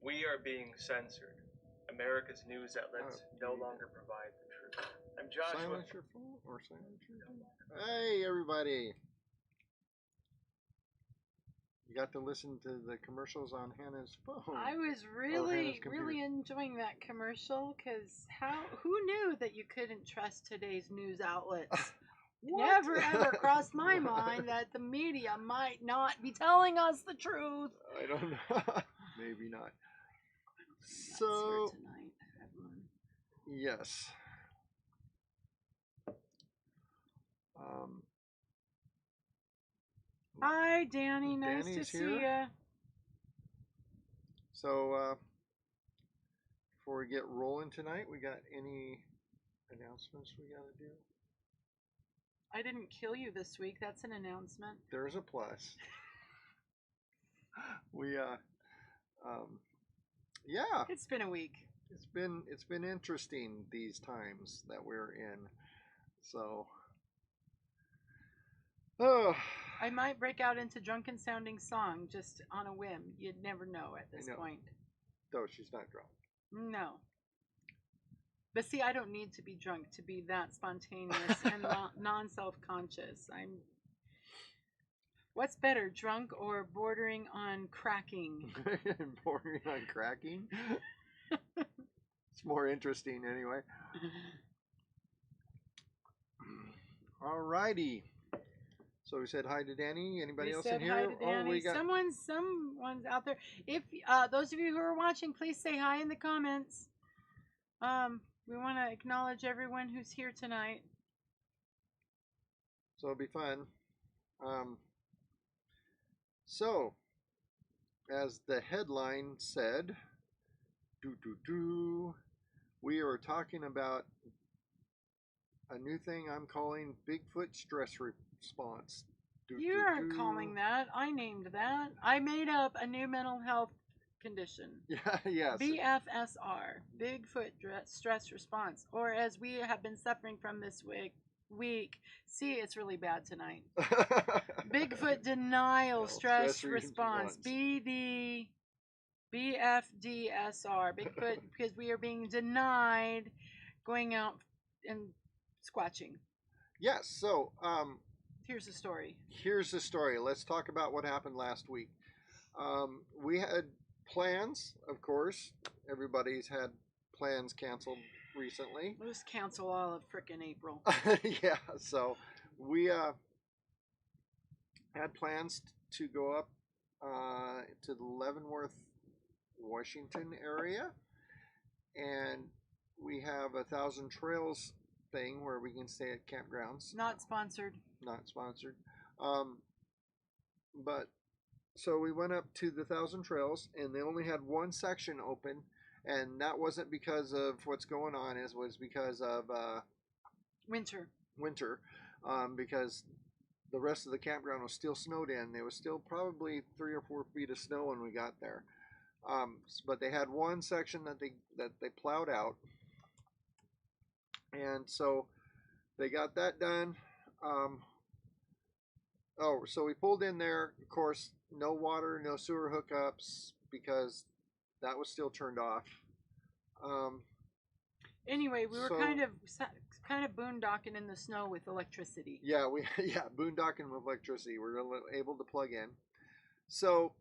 We are being censored. America's news outlets no longer provide the truth. I'm Joshua. Silence your phone or silence your phone. Hey, everybody. You got to listen to the commercials on Hannah's phone. I was really enjoying that commercial because who knew that you couldn't trust today's news outlets? Never ever crossed my mind that the media might not be telling us the truth. I don't know. Maybe not. So, tonight, yes. Hi, Danny. Nice to see you. So, before we get rolling tonight, we got any announcements we got to do? I didn't kill you this week. That's an announcement. There's a plus. Yeah. It's been a week. It's been interesting these times that we're in. So, I might break out into drunken sounding song just on a whim. You'd never know at this point. Though she's not drunk. No. But see, I don't need to be drunk to be that spontaneous and non-self-conscious. What's better, drunk or bordering on cracking? Bordering on cracking? It's more interesting anyway. Alrighty. So we said hi to Danny. Anybody else in here? Hi to Danny. We got someone's out there. If those of you who are watching, please say hi in the comments. We want to acknowledge everyone who's here tonight. So it'll be fun. So, as the headline said, we are talking about a new thing I'm calling Bigfoot stress response. You aren't calling that. I named that. I made up a new mental health condition. Yeah, yes. BFSR, Bigfoot stress response, or as we have been suffering from this week. See, it's really bad tonight. Bigfoot denial stress response. BFDSR. Bigfoot, because we are being denied going out and squatching. Yes. So, here's the story. Let's talk about what happened last week. We had plans, of course. Everybody's had plans canceled recently. Let's cancel all of frickin' April. Yeah, so we had plans to go up to the Leavenworth, Washington area, and we have 1,000 Trails thing where we can stay at campgrounds. Not sponsored. But so we went up to the 1,000 Trails, and they only had one section open. And that wasn't because of what's going on, it was because of winter. Because the rest of the campground was still snowed in. There was still probably 3 or 4 feet of snow when we got there. But they had one section that they plowed out, and so they got that done. So we pulled in there. Of course, no water, no sewer hookups because that was still turned off. Anyway, we were kind of boondocking in the snow with electricity. Yeah, boondocking with electricity. We're able to plug in. So,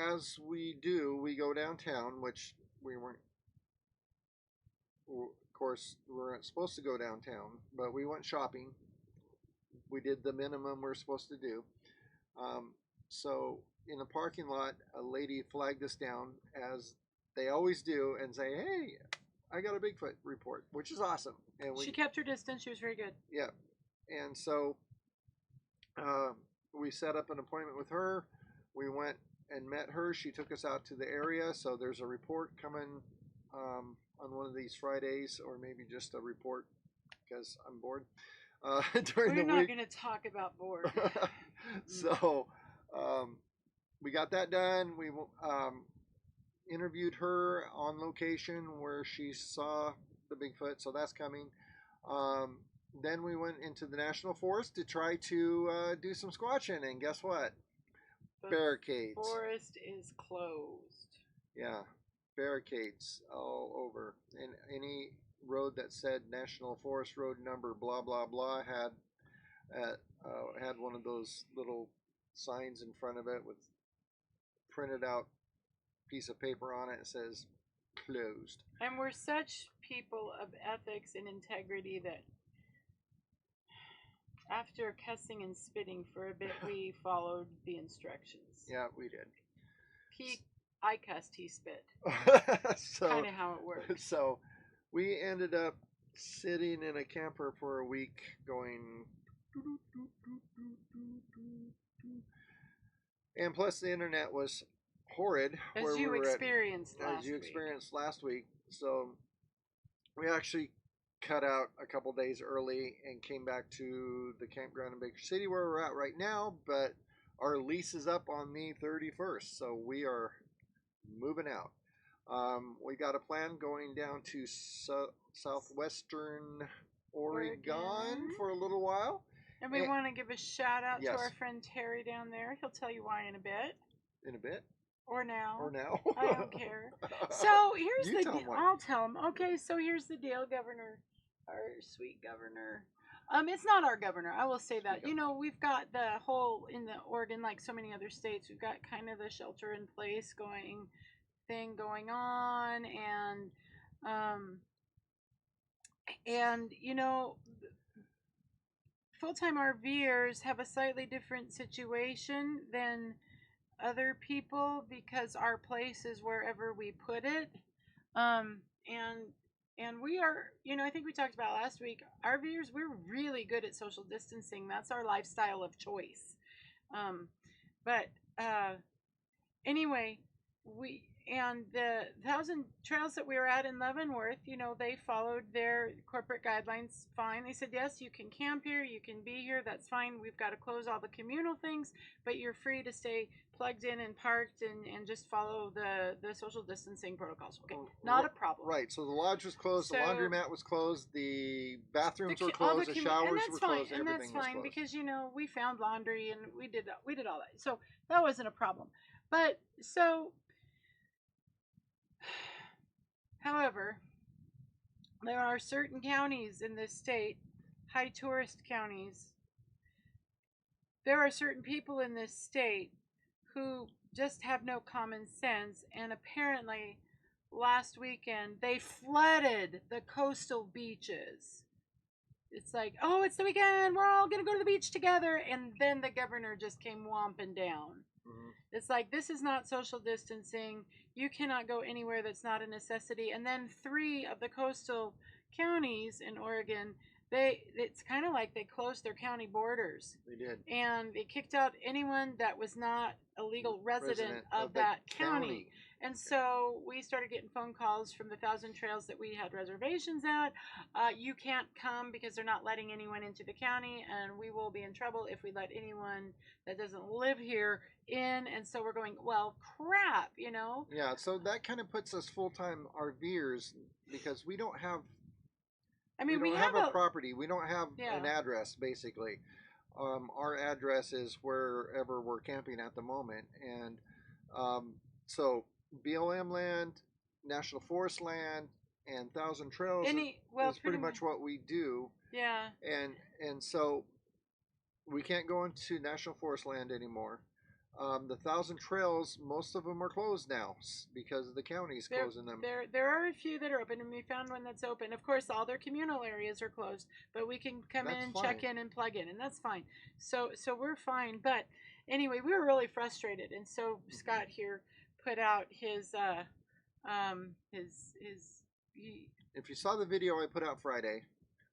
as we do, we go downtown, which we weren't. Of course, we weren't supposed to go downtown, but we went shopping. We did the minimum we're supposed to do. So in the parking lot, a lady flagged us down, as they always do, and say, "Hey, I got a Bigfoot report," which is awesome. And she kept her distance. She was very good. Yeah. And so we set up an appointment with her. We went and met her. She took us out to the area. So there's a report coming on one of these Fridays, or maybe just a report because I'm bored. During the week. We're not going to talk about bored. So we got that done. We interviewed her on location where she saw the Bigfoot, so that's coming. Then we went into the National Forest to try to do some squatching, and guess what? Barricades. The forest is closed. Yeah, barricades all over, and any road that said National Forest Road number blah blah blah had one of those little signs in front of it with printed out piece of paper on it. It says closed. And we're such people of ethics and integrity that after cussing and spitting for a bit, we followed the instructions. Yeah, we did. I cussed, he spit. So, kind of how it works. So we ended up sitting in a camper for a week going. And plus the internet was horrid. As you experienced last week. So we actually cut out a couple days early and came back to the campground in Baker City where we're at right now, but our lease is up on the 31st, so we are moving out. We got a plan going down to southwestern Oregon for a little while. And we want to give a shout out to our friend Terry down there. He'll tell you why in a bit. In a bit? Or now. I don't care. So here's the deal. I'll tell him. Okay, so here's the deal, Governor. Our sweet governor. It's not our governor. I will say that. You know, we've got the whole in the Oregon, like so many other states, we've got kind of the shelter in place thing going on, and you know, full-time RVers have a slightly different situation than other people because our place is wherever we put it, and we are, you know, I think we talked about last week, RVers, we're really good at social distancing. That's our lifestyle of choice. Anyway, the 1,000 trails that we were at in Leavenworth, you know, they followed their corporate guidelines fine. They said, yes, you can camp here, you can be here, that's fine. We've got to close all the communal things, but you're free to stay plugged in and parked and just follow the social distancing protocols. Okay, not a problem. Right, so the lodge was closed, the laundromat was closed, the bathrooms were closed, the showers were closed, everything was closed. And that's fine because, you know, we found laundry and we did all that. So that wasn't a problem. But so, however, there are certain counties in this state, high tourist counties. There are certain people in this state who just have no common sense, and apparently last weekend they flooded the coastal beaches. It's like, oh, it's the weekend, we're all gonna go to the beach together, and then the governor just came whomping down. Mm-hmm. It's like, this is not social distancing. You cannot go anywhere that's not a necessity. And then 3 of the coastal counties in Oregon, it's kind of like they closed their county borders. They did. And they kicked out anyone that was not a legal resident of that county. And so we started getting phone calls from the 1,000 trails that we had reservations at. You can't come because they're not letting anyone into the county, and we will be in trouble if we let anyone that doesn't live here in. And so we're going, well, crap, you know? Yeah, so that kind of puts us full-time RVers because we don't have... we don't have a property. We don't have an address, basically. Our address is wherever we're camping at the moment. And so BLM land, National Forest land, and 1,000 Trails is pretty much what we do. Yeah. And so we can't go into National Forest land anymore. The 1,000 Trails, most of them are closed now because the county's closing them. There are a few that are open, and we found one that's open. Of course, all their communal areas are closed, but we can come in and check in and plug in, and that's fine. So we're fine. But anyway, we were really frustrated, and so Scott here put out his If you saw the video I put out Friday,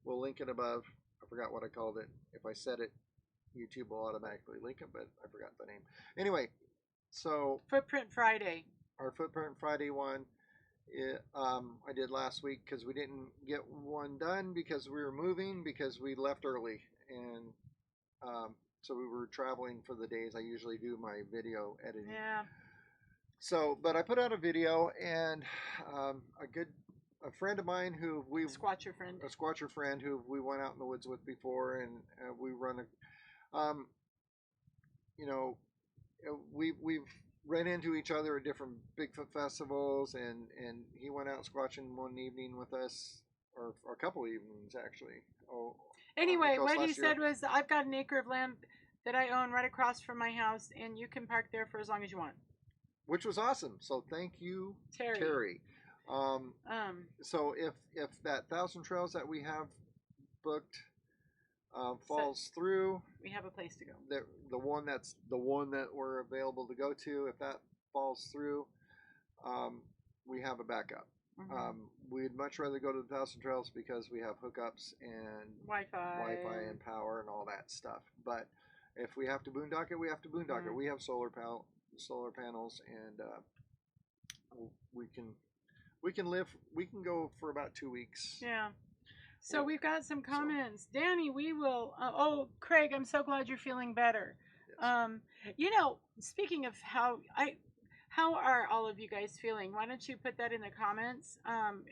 we'll link it above. I forgot what I called it. If I said it, YouTube will automatically link it, but I forgot the name. Anyway, so Footprint Friday. Our Footprint Friday one, I did last week because we didn't get one done because we were moving because we left early, and so we were traveling for the days I usually do my video editing. Yeah. So, but I put out a video, and a friend of mine who a squatcher friend who we went out in the woods with before, and we run a, you know, we've ran into each other at different Bigfoot festivals, and he went out squatching one evening with us, or a couple evenings actually. Oh, anyway, what he said was, I've got an acre of land that I own right across from my house, and you can park there for as long as you want. Which was awesome. So thank you, Terry. So if that 1,000 trails that we have booked falls through, we have a place to go. The one that we're available to go to, if that falls through, we have a backup. We'd much rather go to the 1,000 trails because we have hookups and Wi-Fi and power and all that stuff. But if we have to boondock it, we have to boondock it. We have solar panels, and we can go for about 2 weeks. Yeah. So we've got some comments. Danny, we will. Craig, I'm so glad you're feeling better. Yes. Speaking of how are all of you guys feeling? Why don't you put that in the comments,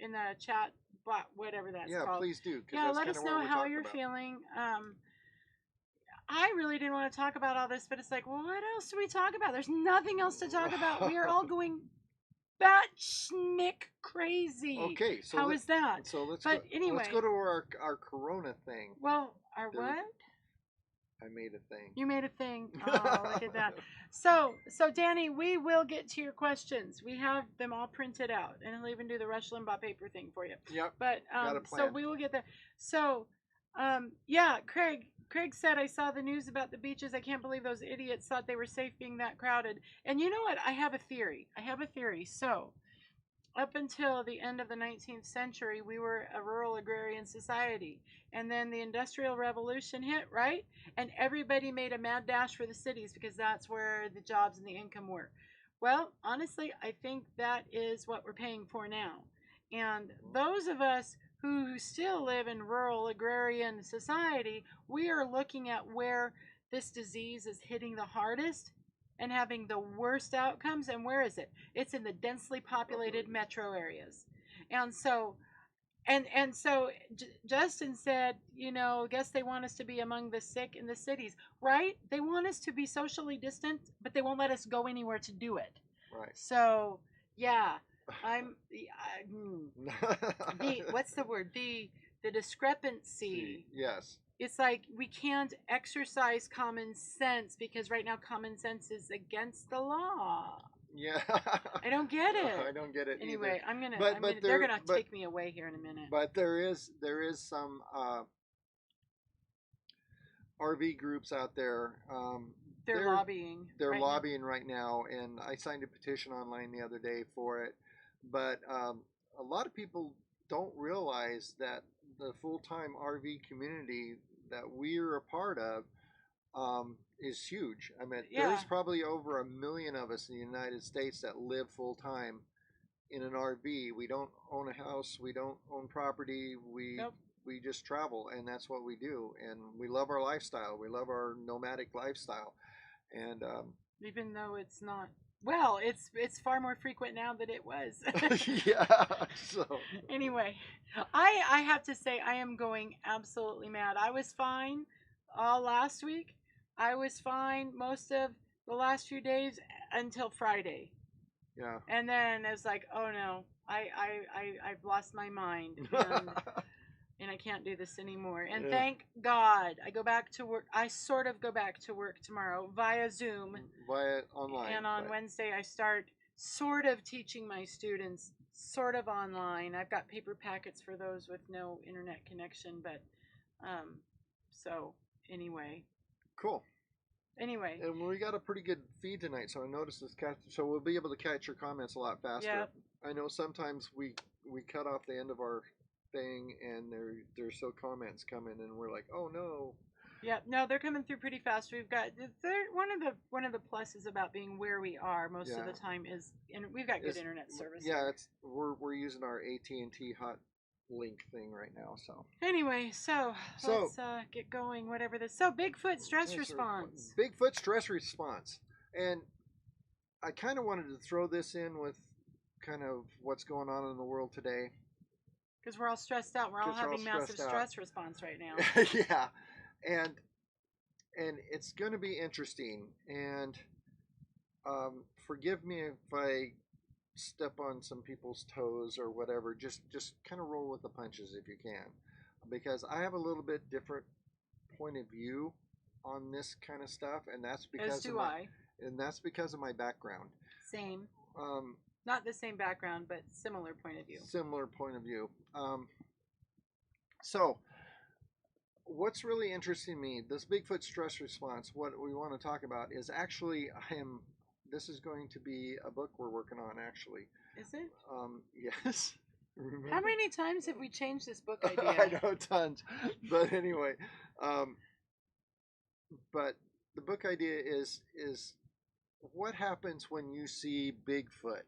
in the chat, whatever that's called. Yeah, please do. Yeah, let us know how you're feeling. I really didn't want to talk about all this, but it's like, well, what else do we talk about? There's nothing else to talk about. We are all going batshit crazy. Okay, so how is that? So let's let's go to our Corona thing. Well, our what? I made a thing. You made a thing. Oh, look at that. So Danny, we will get to your questions. We have them all printed out, and I'll even do the Rush Limbaugh paper thing for you. Yep. But so we will get that. So Craig said, I saw the news about the beaches. I can't believe those idiots thought they were safe being that crowded. And you know what? I have a theory. So, up until the end of the 19th century, we were a rural agrarian society. And then the Industrial Revolution hit, right? And everybody made a mad dash for the cities because that's where the jobs and the income were. Well, honestly, I think that is what we're paying for now. And those of us who still live in rural agrarian society, we are looking at where this disease is hitting the hardest and having the worst outcomes. And where is it? It's in the densely populated metro areas. And so Justin said, guess they want us to be among the sick in the cities, right? They want us to be socially distant, but they won't let us go anywhere to do it. Right. So, yeah. What's the word? The discrepancy. Yes. It's like we can't exercise common sense because right now common sense is against the law. Yeah. I don't get it. I don't get it anyway, either. They're gonna take me away here in a minute. But there is some RV groups out there. They're lobbying. They're lobbying right now, and I signed a petition online the other day for it. But a lot of people don't realize that the full-time RV community that we're a part of is huge. I mean, there's probably over 1 million of us in the United States that live full-time in an RV. We don't own a house. We don't own property. We just travel, and that's what we do. And we love our lifestyle. We love our nomadic lifestyle. And even though it's not. Well, it's far more frequent now than it was. Yeah. So anyway, I have to say I am going absolutely mad. I was fine all last week. I was fine most of the last few days until Friday. Yeah. And then it's like, oh no, I've lost my mind. And I can't do this anymore. And thank God I go back to work. I sort of go back to work tomorrow via Zoom. Via online. And on Wednesday I start sort of teaching my students sort of online. I've got paper packets for those with no internet connection. But so anyway. Cool. Anyway. And we got a pretty good feed tonight. So I noticed this so we'll be able to catch your comments a lot faster. Yeah. I know sometimes we cut off the end of our thing and there's still comments coming and we're like, oh no. Yeah, no, they're coming through pretty fast. We've got one of the pluses about being where we are most of the time is, and we've got good internet service. Yeah, we're using our AT&T hot link thing right now. So anyway, so let's get going. Whatever this. So Bigfoot stress response. Bigfoot stress response, and I kind of wanted to throw this in with kind of what's going on in the world today. Because we're all stressed out. We're all having massive stress response right now. Yeah, and it's going to be interesting. And Forgive me if I step on some people's toes or whatever. Just kind of roll with the punches if you can, because I have a little bit different point of view on this kind of stuff, and that's because As do I. and that's because of my background. Same. Um, Not the same background, but similar point of view. Similar point of view. So, what's really interesting to me, this Bigfoot stress response, what we want to talk about is actually, this is going to be a book we're working on, actually. Is it? Yes. Remember? How many times have we changed this book idea? I know, tons. But anyway, but the book idea is what happens when you see Bigfoot?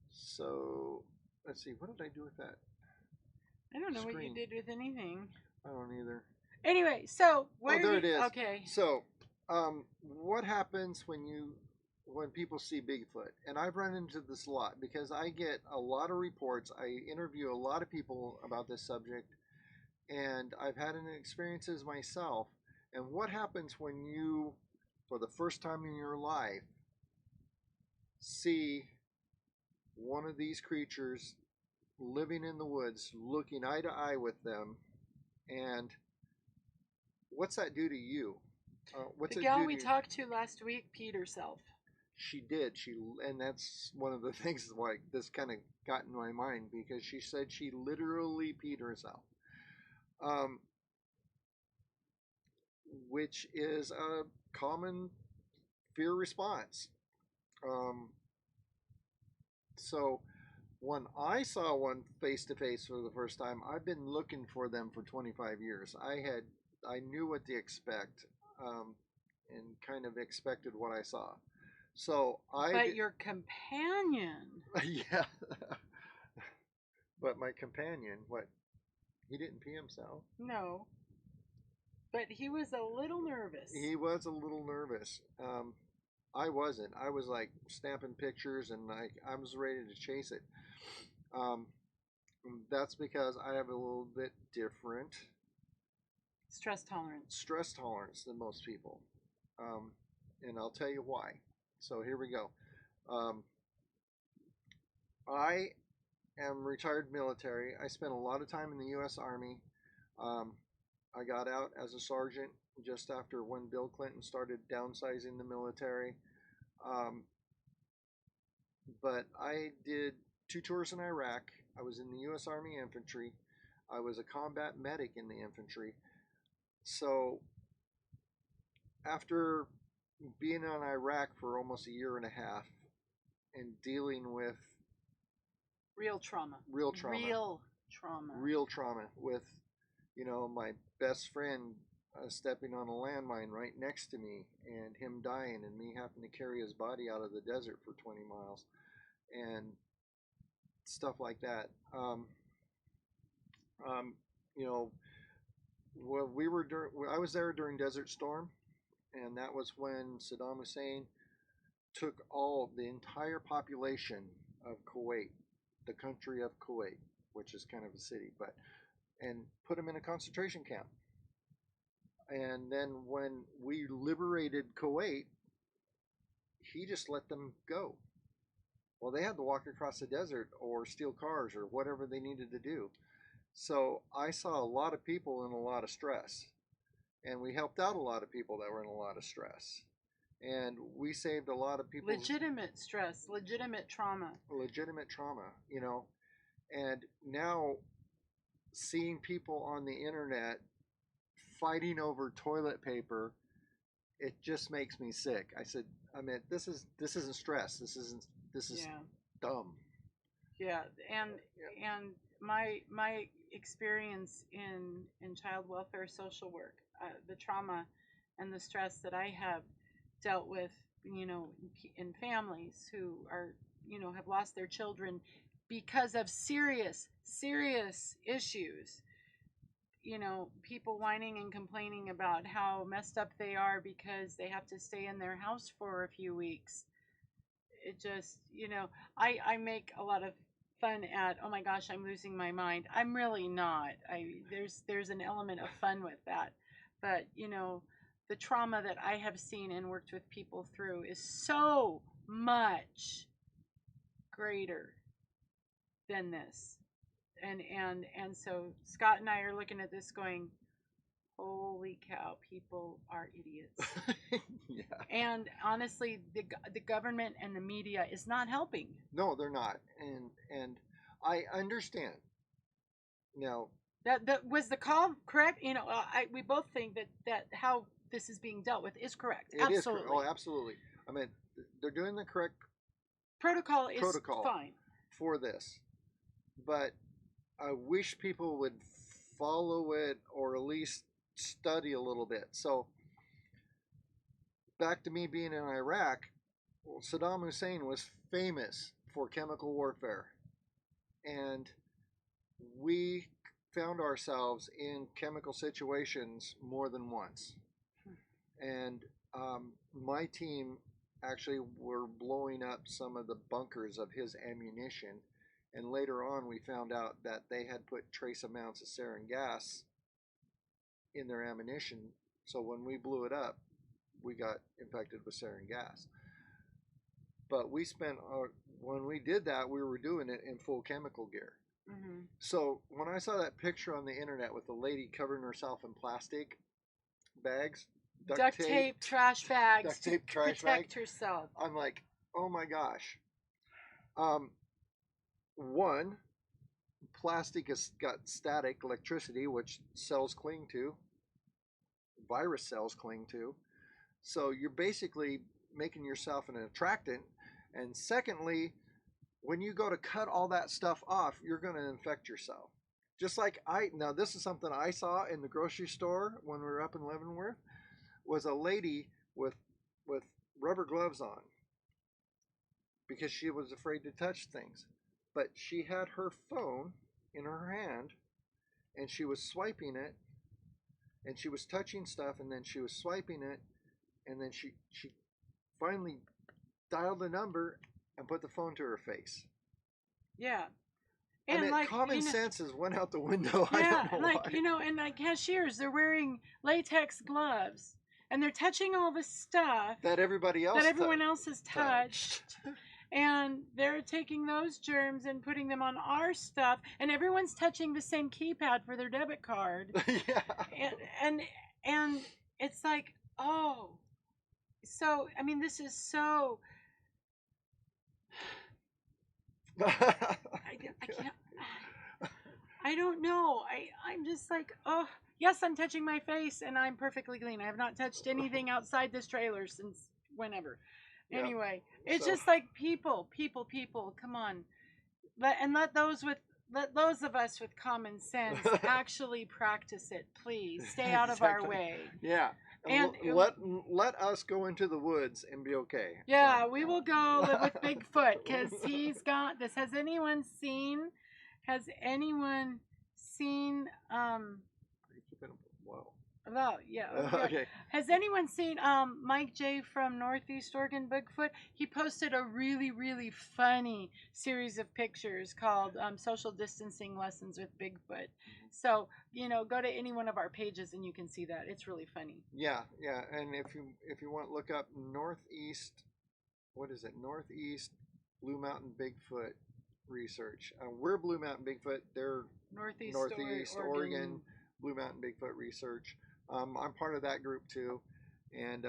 So let's see, what did I do with that? I don't know what Screen. you did with anything. I don't either. Anyway, so where? Oh, there it is. Okay. So, what happens when people see Bigfoot? And I've run into this a lot because I get a lot of reports. I interview a lot of people about this subject, and I've had experiences myself. And what happens when you, for the first time in your life, see one of these creatures living in the woods, looking eye to eye with them, and what's that do to you? The gal we talked to last week peed herself. She did. And that's one of the things why this kind of got in my mind, because she said she literally peed herself, which is a common fear response. So when I saw one face to face for the first time, I've been looking for them for 25 years. I knew what to expect, and kind of expected what I saw. So your companion. Yeah. But my companion, what? He didn't pee himself. No. But he was a little nervous. He was a little nervous. I wasn't. I was like snapping pictures, and I was ready to chase it. That's because I have a little bit different stress tolerance than most people, and I'll tell you why. So here we go. I am retired military. I spent a lot of time in the U.S. Army. I got out as a sergeant just after when Bill Clinton started downsizing the military. But I did 2 tours in Iraq. I was in the U.S. Army Infantry. I was a combat medic in the infantry. So after being in Iraq for almost a year and a half and dealing with real trauma with, my best friend stepping on a landmine right next to me and him dying and me having to carry his body out of the desert for 20 miles and stuff like that. I was there during Desert Storm, and that was when Saddam Hussein took the entire population of Kuwait, the country of Kuwait, which is kind of a city, and put them in a concentration camp. And then when we liberated Kuwait, he just let them go. Well, they had to walk across the desert or steal cars or whatever they needed to do. So I saw a lot of people in a lot of stress, and we helped out a lot of people that were in a lot of stress, and we saved a lot of people. Legitimate stress, legitimate trauma, and now seeing people on the internet fighting over toilet paper, it just makes me sick. I said, this isn't stress. This is dumb. Yeah, and my experience in child welfare social work, the trauma and the stress that I have dealt with, in families who are, have lost their children because of serious issues. People whining and complaining about how messed up they are because they have to stay in their house for a few weeks. It just, I make a lot of fun at, oh my gosh, I'm losing my mind. I'm really not. There's an element of fun with that. But, the trauma that I have seen and worked with people through is so much greater than this. And so Scott and I are looking at this going, holy cow, people are idiots. Yeah. And honestly, the government and the media is not helping. No, they're not. And I understand. Now, that was the call correct? We both think that how this is being dealt with is correct. Absolutely. Oh, absolutely. I mean, they're doing the correct protocol is fine for this, but I wish people would follow it or at least study a little bit. So, back to me being in Iraq, Saddam Hussein was famous for chemical warfare, and we found ourselves in chemical situations more than once. And my team actually were blowing up some of the bunkers of his ammunition. And later on, we found out that they had put trace amounts of sarin gas in their ammunition. So when we blew it up, we got infected with sarin gas. But when we did that, we were doing it in full chemical gear. Mm-hmm. So when I saw that picture on the internet with the lady covering herself in plastic bags, duct tape, trash bags, to protect herself, I'm like, oh my gosh. One, plastic has got static electricity, which cells cling to, virus cells cling to. So you're basically making yourself an attractant. And secondly, when you go to cut all that stuff off, you're going to infect yourself. Just like now this is something I saw in the grocery store when we were up in Leavenworth, was a lady with rubber gloves on because she was afraid to touch things. But she had her phone in her hand and she was swiping it and she was touching stuff and then she was swiping it and then she finally dialed the number and put the phone to her face. Yeah. And common sense has went out the window. Yeah, I don't know why. And cashiers, they're wearing latex gloves and they're touching all the stuff that everyone else has touched. And they're taking those germs and putting them on our stuff, and everyone's touching the same keypad for their debit card. Yeah. And it's like, oh, so I mean, this is so. I can't. I don't know. I'm just like, oh, yes, I'm touching my face, and I'm perfectly clean. I have not touched anything outside this trailer since whenever. Yeah. Anyway, it's just like people, come on. Let those of us with common sense actually practice it, please. Stay out of our way. Yeah. And let us go into the woods and be okay. Yeah, we will go live with Bigfoot because he's got this. Has anyone seen Well, yeah. Okay. Has anyone seen Mike J from Northeast Oregon Bigfoot? He posted a really, really funny series of pictures called Social Distancing Lessons with Bigfoot. So, go to any one of our pages and you can see that. It's really funny. Yeah. And if you want to look up Northeast Blue Mountain Bigfoot Research. We're Blue Mountain Bigfoot. They're Northeast Oregon Blue Mountain Bigfoot Research. I'm part of that group too, and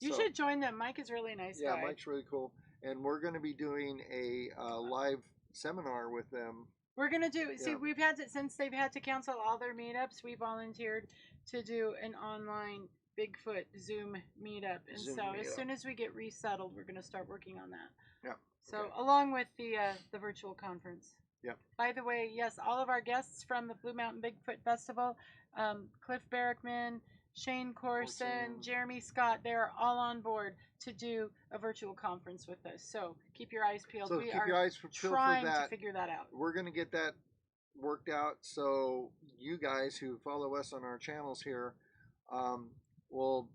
you should join them. Mike is a really nice guy. Yeah, Mike's really cool, and we're going to be doing a live seminar with them. We're going to do. See, we've had to, since they've had to cancel all their meetups. We volunteered to do an online Bigfoot Zoom meetup, and as soon as we get resettled, we're going to start working on that. Yeah. So along with the virtual conference. Yep. By the way, yes, all of our guests from the Blue Mountain Bigfoot Festival, Cliff Barrickman, Shane Corson, Jeremy Scott, they're all on board to do a virtual conference with us. So keep your eyes peeled. We are trying to figure that out. We're going to get that worked out. So you guys who follow us on our channels here, we'll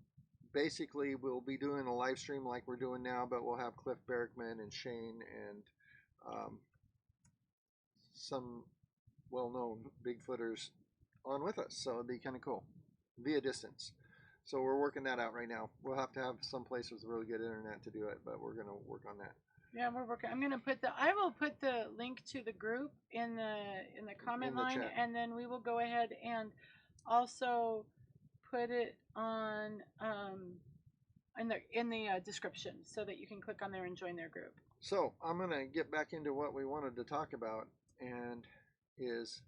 be doing a live stream like we're doing now, but we'll have Cliff Barrickman and Shane and some well-known Bigfooters on with us, so it'd be kind of cool. via distance. So we're working that out right now. We'll have to have some place with really good internet to do it, but we're going to work on that. Yeah, we're working. I will put the link to the group in the comment line, chat. and then we will go ahead and also put it on in the description so that you can click on there and join their group. So I'm going to get back into what we wanted to talk about, and is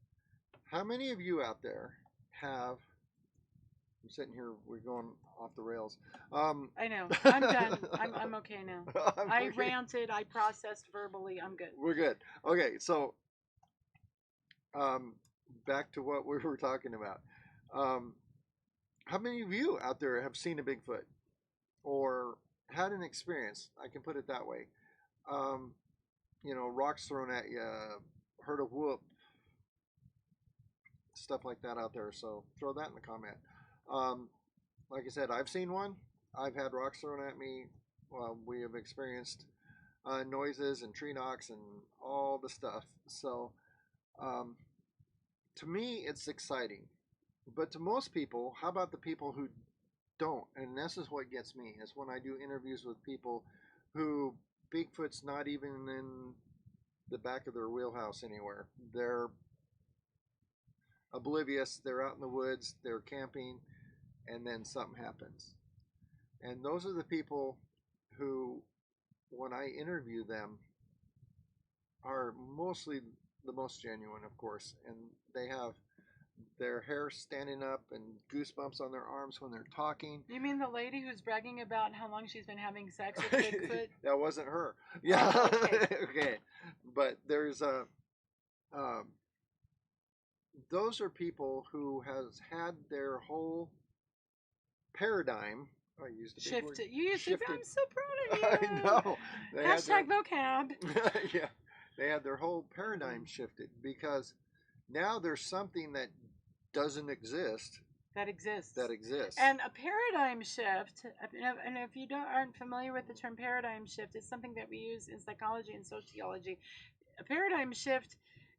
how many of you out there have, I'm sitting here, we're going off the rails. I know. I'm done. I'm okay now. I okay. ranted. I processed verbally. I'm good. We're good. Okay, so back to what we were talking about. How many of you out there have seen a Bigfoot or had an experience? I can put it that way. You know, rocks thrown at you, heard a whoop, stuff like that out there. So throw that in the comment. Like I said, I've seen one. I've had rocks thrown at me. We have experienced noises and tree knocks and all the stuff. So to me, it's exciting. But to most people, how about the people who don't? And this is what gets me, is when I do interviews with people who Bigfoot's not even in the back of their wheelhouse anywhere. They're oblivious. They're out in the woods. They're camping. And then something happens. And those are the people who, when I interview them, are mostly the most genuine, of course. And they have their hair standing up and goosebumps on their arms when they're talking. You mean the lady who's bragging about how long she's been having sex with Bigfoot? That wasn't her. Yeah. Oh, okay. Okay. But there's those are people who has had their whole paradigm. Oh, I used a big word. Shifted. You used to. I'm so proud of you. I know. Hashtag vocab. Yeah. They had their whole paradigm shifted because now there's something that doesn't exist. That exists. And a paradigm shift, and if you aren't familiar with the term paradigm shift, it's something that we use in psychology and sociology. A paradigm shift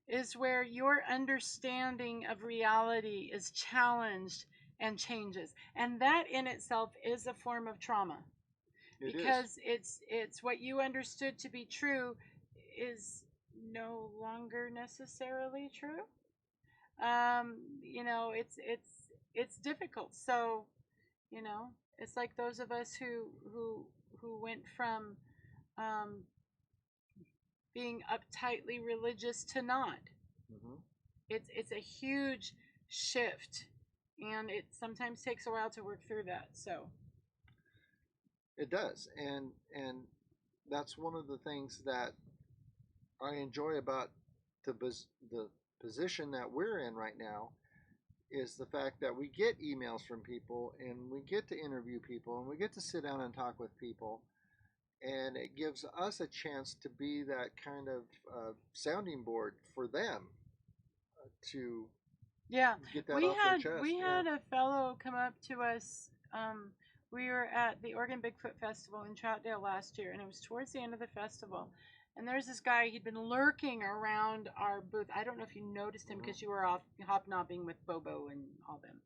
is where your understanding of reality is challenged and changes. And that in itself is a form of trauma. Because it's what you understood to be true is no longer necessarily true. You know, it's difficult. So, you know, it's like those of us who went from being uptightly religious to not. Mm-hmm. It's a huge shift, and it sometimes takes a while to work through that. So it does, and that's one of the things that I enjoy about the position that we're in right now, is the fact that we get emails from people and we get to interview people and we get to sit down and talk with people, and it gives us a chance to be that kind of sounding board for them to get that off their chest. We had a fellow come up to us. We were at the Oregon Bigfoot Festival in Troutdale last year, and it was towards the end of the festival. And there's this guy, he'd been lurking around our booth. I don't know if you noticed him because you were off hobnobbing with Bobo and all them.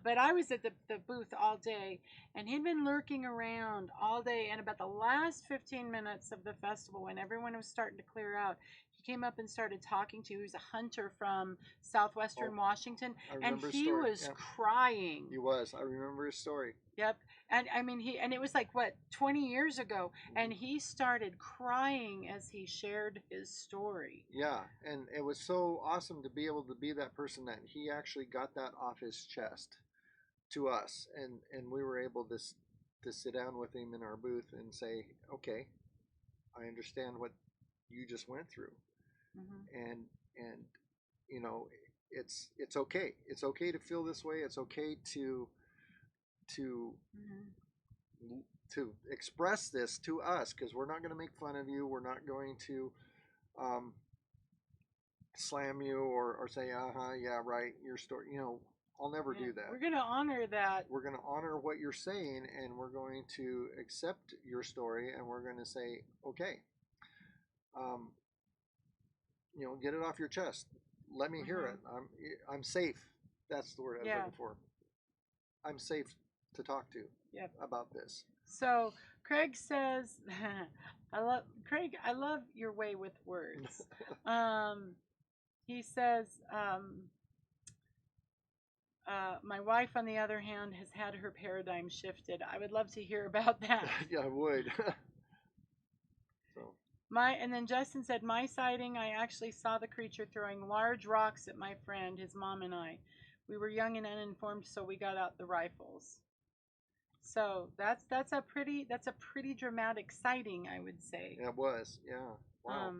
But I was at the booth all day, and he'd been lurking around all day. And about the last 15 minutes of the festival, when everyone was starting to clear out, he came up and started talking to you. He was a hunter from southwestern Washington, and he was crying. He was. I remember his story. Yep. And I mean, it was like, what, 20 years ago, and he started crying as he shared his story. Yeah, and it was so awesome to be able to be that person that he actually got that off his chest to us, and we were able to sit down with him in our booth and say, okay, I understand what you just went through. Mm-hmm. And you know, it's okay. It's okay to feel this way. It's okay to express this to us, because we're not going to make fun of you. We're not going to slam you or say, yeah, right, your story. You know, I'll never do that. We're going to honor that. We're going to honor what you're saying, and we're going to accept your story, and we're going to say, okay, you know, get it off your chest. Let me hear it. I'm safe. That's the word I was looking for. I'm safe to talk to about this. So Craig says, I love your way with words. He says, my wife, on the other hand, has had her paradigm shifted. I would love to hear about that. Yeah, I would. So. And then Justin said, my sighting, I actually saw the creature throwing large rocks at my friend, his mom, and I. We were young and uninformed, so we got out the rifles. So that's a pretty dramatic sighting, I would say. It was, yeah. Wow.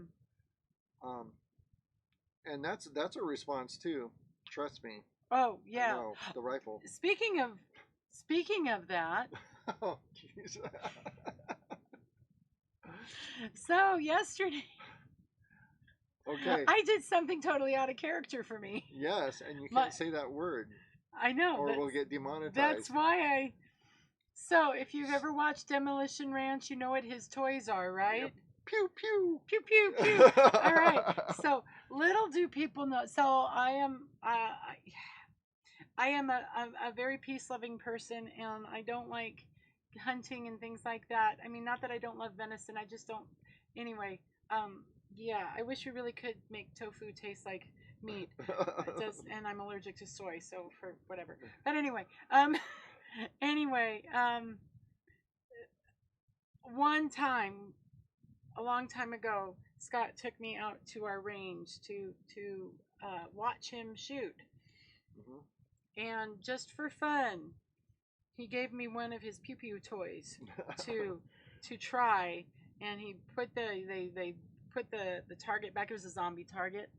And that's a response too. Trust me. Oh yeah. No, the rifle. Speaking of that. Oh jeez. So yesterday. Okay. I did something totally out of character for me. Yes, and you can't say that word. I know. Or we'll get demonetized. That's why So if you've ever watched Demolition Ranch, you know what his toys are, right? Yep. Pew pew. Pew pew pew. All right. So little do people know. So I am a very peace-loving person, and I don't like hunting and things like that. I mean, not that I don't love venison. I just don't. Anyway, yeah. I wish we really could make tofu taste like meat. It does, and I'm allergic to soy, so for whatever. But anyway, one time, a long time ago, Scott took me out to our range to watch him shoot. Mm-hmm. And just for fun, he gave me one of his pew pew toys to try, and he put they put the target back. It was a zombie target,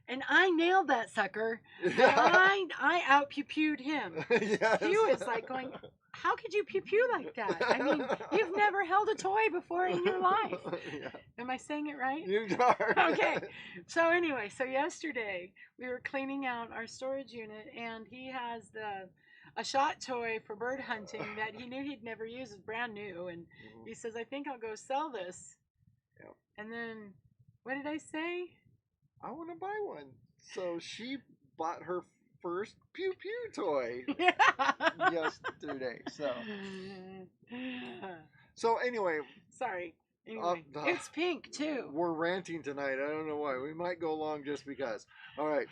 and I nailed that sucker. I out pew pewed him. Yes. He was like going, how could you pew pew like that? I mean, you've never held a toy before in your life. Yeah. Am I saying it right? You are. Okay. So anyway, yesterday we were cleaning out our storage unit, and he has a shot toy for bird hunting that he knew he'd never use. It's brand new, and he says, I think I'll go sell this. Yep. And then, what did I say? I want to buy one. So she bought her first pew pew toy yesterday. So anyway. Sorry. Anyway, it's pink too. We're ranting tonight. I don't know why. We might go long just because. All right.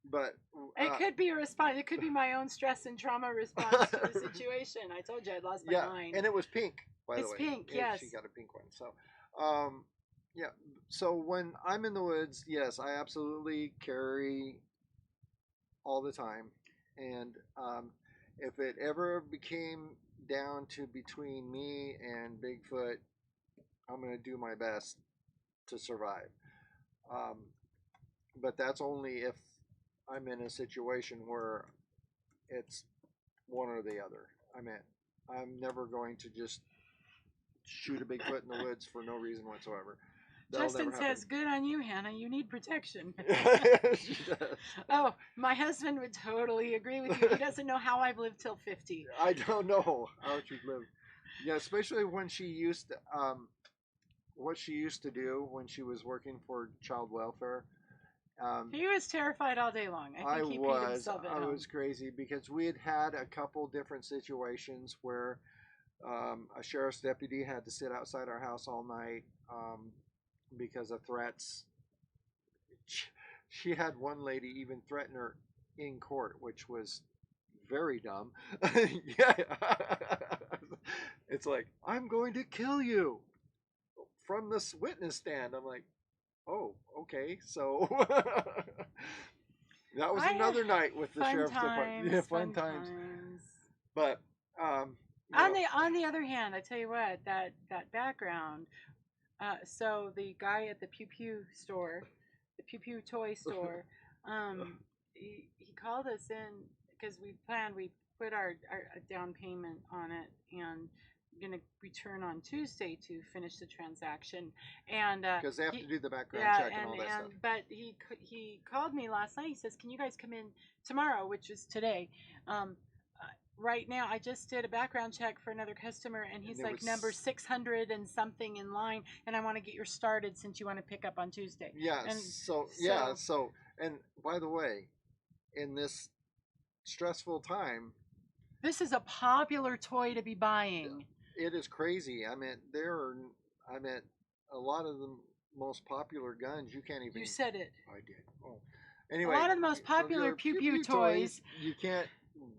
But it could be a response. It could be my own stress and trauma response to the situation. I told you I'd lost my mind. And it was pink, by the way. It's pink, yes. She got a pink one. So, yeah. So when I'm in the woods, yes, I absolutely carry all the time. And if it ever became down to between me and Bigfoot, I'm going to do my best to survive. But that's only if I'm in a situation where it's one or the other. I mean, I'm never going to just shoot a Bigfoot in the woods for no reason whatsoever. Justin says, good on you, Hannah. You need protection. She does. Oh, my husband would totally agree with you. He doesn't know how I've lived till 50. I don't know how she's lived. Yeah, especially when she used to, what she used to do when she was working for child welfare. He was terrified all day long. I think he peed himself at home. I was crazy because we had a couple different situations where a sheriff's deputy had to sit outside our house all night because of threats. She had one lady even threaten her in court, which was very dumb. Yeah. It's like, I'm going to kill you from this witness stand. I'm like, oh, okay. So that was another night with the sheriff's department. Yeah, fun times. But on the other hand, I tell you what, that background. So the guy at the pew pew store, the pew pew toy store, he called us in because we put our down payment on it, and going to return on Tuesday to finish the transaction, and because they have to do the background check and all that stuff. But he called me last night. He says, "Can you guys come in tomorrow?" Which is today. Right now, I just did a background check for another customer, and he's like number 600 and something in line, and I want to get yours started since you want to pick up on Tuesday. Yeah. And by the way, in this stressful time. This is a popular toy to be buying. It is crazy. I mean, a lot of the most popular guns you can't even. You said it. I did. Oh, anyway. A lot of the most popular pew pew toys. You can't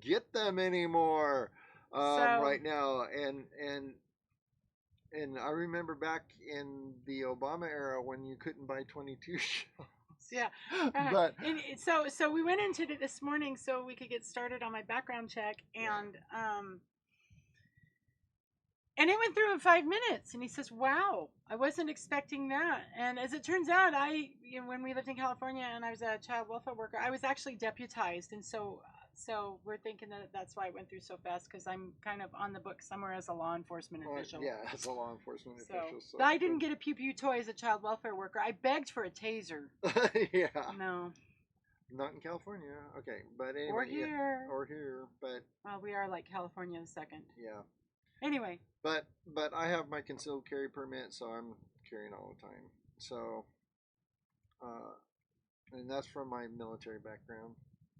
get them anymore right now, and I remember back in the Obama era when you couldn't buy 22 shells. Yeah, but so we went into it this morning so we could get started on my background check, and it went through in 5 minutes. And he says, "Wow, I wasn't expecting that." And as it turns out, when we lived in California and I was a child welfare worker, I was actually deputized, and so we're thinking that that's why it went through so fast, because I'm kind of on the book somewhere as a law enforcement official. Yeah, as a law enforcement official. So I didn't get a pew pew toy as a child welfare worker. I begged for a taser. Yeah. No. Not in California. Okay, but anyway. Or here. But. Well, we are like California the second. Yeah. Anyway. But I have my concealed carry permit, so I'm carrying all the time. So, and that's from my military background.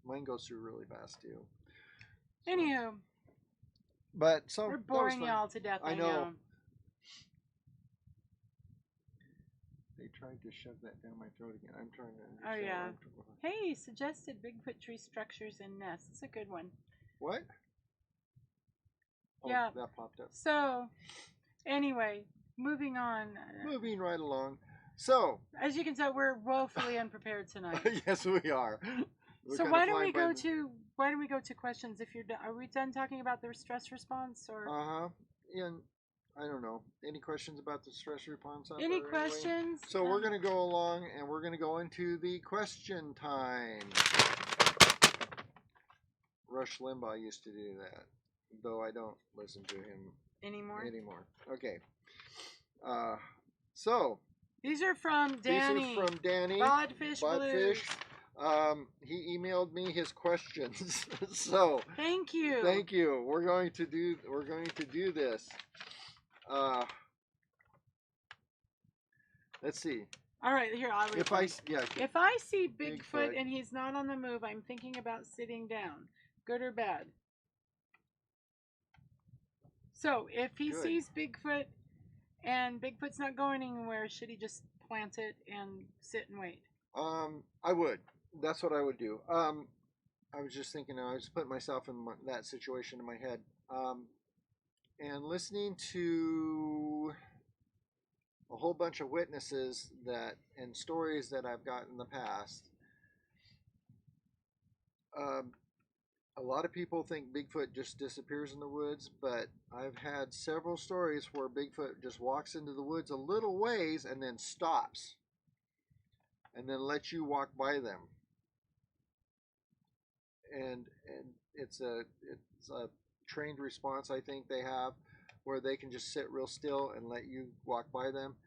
Mine goes through really fast too. So. Anywho. But so we're boring y'all to death. I know. They tried to shove that down my throat again. I'm trying to. Oh yeah. Hey, suggested Bigfoot tree structures and nests. It's a good one. What? Oh, yeah. That popped up. So, anyway, moving on. Moving right along. So, as you can tell, we're woefully unprepared tonight. Yes, we are. So why don't we go to questions? If you're are we done talking about the stress response or? And I don't know. Any questions about the stress response? Any questions? So we're gonna go along and we're gonna go into the question time. Rush Limbaugh used to do that, though I don't listen to him anymore. Okay. So these are from Danny. Bodfish Blues. He emailed me his questions. So thank you. We're going to do this. Let's see. All right, here I'll read. If I see Bigfoot and he's not on the move, I'm thinking about sitting down. Good or bad? So if he sees Bigfoot and Bigfoot's not going anywhere, should he just plant it and sit and wait? I would. That's what I would do. I was just thinking, I was putting myself in that situation in my head. And listening to a whole bunch of witnesses and stories that I've got in the past. A lot of people think Bigfoot just disappears in the woods, but I've had several stories where Bigfoot just walks into the woods a little ways and then stops. And then let you walk by them. And it's a trained response, I think they have, where they can just sit real still and let you walk by them.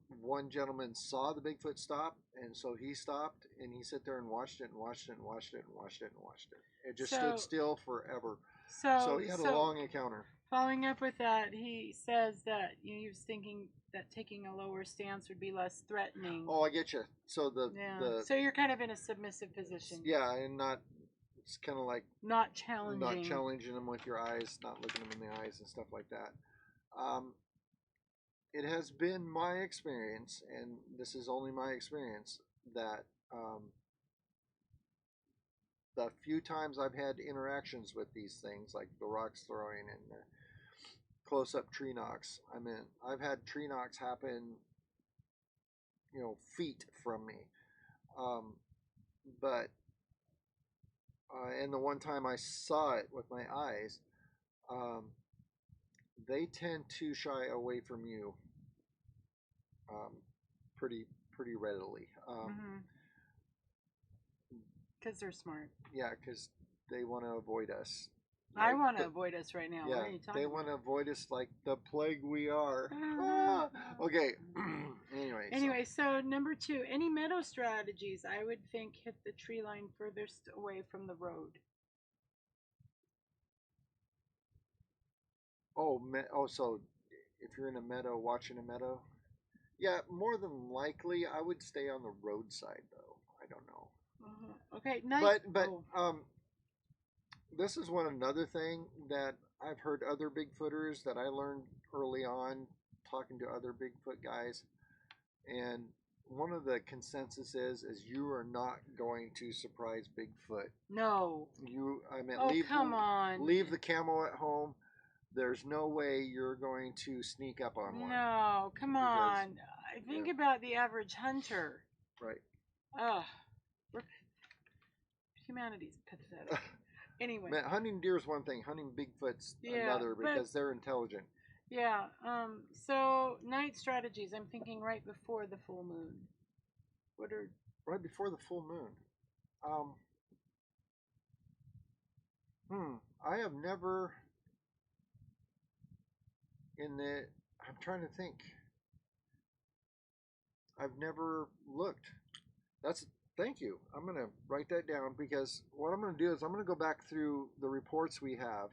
One gentleman saw the Bigfoot stop, and so he stopped and he sat there and watched it and watched it and watched it and watched it and watched it. It just stood still forever. So he had a long encounter. Following up with that, he says that he was thinking that taking a lower stance would be less threatening. Oh, I get you. So so you're kind of in a submissive position. Yeah, and not. It's kind of like not challenging them with your eyes, not looking them in the eyes and stuff like that. It has been my experience, and this is only my experience, that the few times I've had interactions with these things, like the rocks throwing and the close-up tree knocks. I mean, I've had tree knocks happen, feet from me. And the one time I saw it with my eyes, they tend to shy away from you pretty readily. Because they're smart. Yeah, because they want to avoid us. I want to avoid us right now. Yeah, what are you talking they want to avoid us like the plague we are. Okay. Anyway, so number 2, any meadow strategies? I would think hit the tree line furthest away from the road. So if you're in a meadow, watching a meadow, yeah, more than likely I would stay on the roadside though. I don't know. Okay, nice. But this is another thing that I've heard other Bigfooters that I learned early on talking to other Bigfoot guys, and one of the consensus is you are not going to surprise Bigfoot. No. Come on. Leave the camo at home. There's no way you're going to sneak up on one. No, come on. Think about the average hunter. Right. Ugh. Humanity's pathetic. Anyway. Man, hunting deer is one thing. Hunting Bigfoot's another because they're intelligent. Yeah. So night strategies. I'm thinking right before the full moon. What are right before the full moon? I have never I'm trying to think. I've never looked. Thank you. I'm going to write that down because what I'm going to do is I'm going to go back through the reports we have,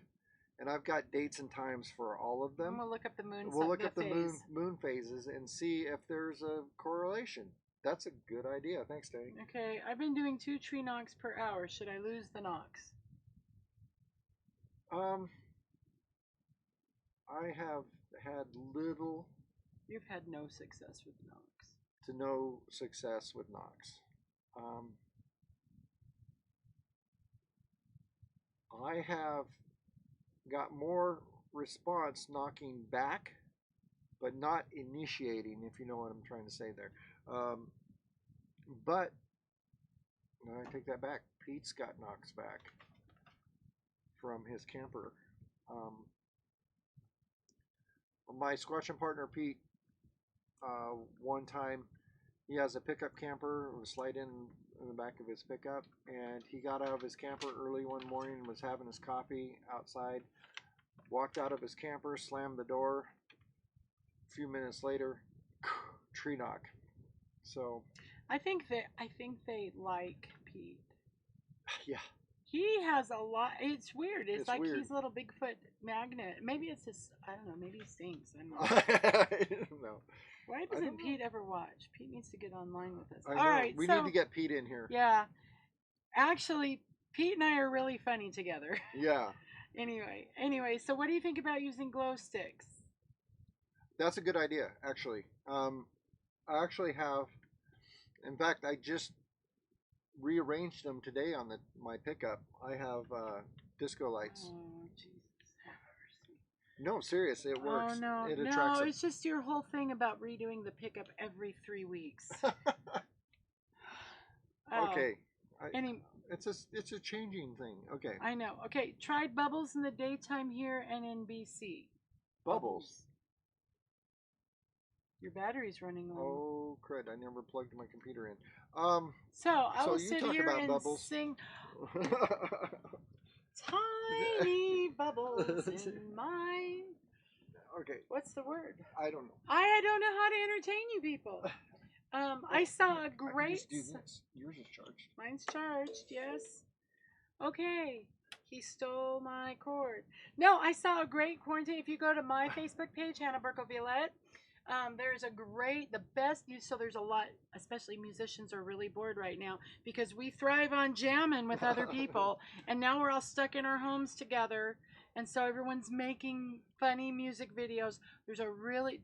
and I've got dates and times for all of them. And we'll look up the moon. We'll look up the moon phases and see if there's a correlation. That's a good idea. Thanks, Danny. Okay, I've been doing 2 tree knocks per hour. Should I lose the knocks? I have had little. You've had no success with knocks. To no success with knocks. I have got more response knocking back, but not initiating, if you know what I'm trying to say there. But I take that back. Pete's got knocks back from his camper. My squatching partner Pete, one time he has a pickup camper, a slide in the back of his pickup, and he got out of his camper early one morning and was having his coffee outside, walked out of his camper, slammed the door. A few minutes later, tree knock. So I think they like Pete. Yeah. He has a lot. It's weird. It's like weird. He's a little Bigfoot magnet. Maybe it's just, I don't know, maybe he stinks. I don't know. I don't know. Why doesn't Pete ever watch? Pete needs to get online with us. I know. All right, we need to get Pete in here. Yeah. Actually, Pete and I are really funny together. Yeah. Anyway, so what do you think about using glow sticks? That's a good idea, actually. I actually have, in fact, I just rearranged them today on my pickup. I have disco lights. Oh, Jesus. No, seriously, it works. Oh, no. It attracts it's just your whole thing about redoing the pickup every 3 weeks. Okay. It's a changing thing. Okay. I know. Okay, tried bubbles in the daytime here and in BC. Bubbles? Your battery's running low. Oh, crud. I never plugged my computer in. So I will sit here and bubbles. sing tiny bubbles in mine. Okay. What's the word? I don't know. I don't know how to entertain you people. I saw a great... Just do this. Yours is charged. Mine's charged, yes. Okay. He stole my cord. No, I saw a great quarantine. If you go to my Facebook page, Hannah Burko Violette, there's the best news. So there's a lot, especially musicians are really bored right now because we thrive on jamming with other people. And now we're all stuck in our homes together. And so everyone's making funny music videos. There's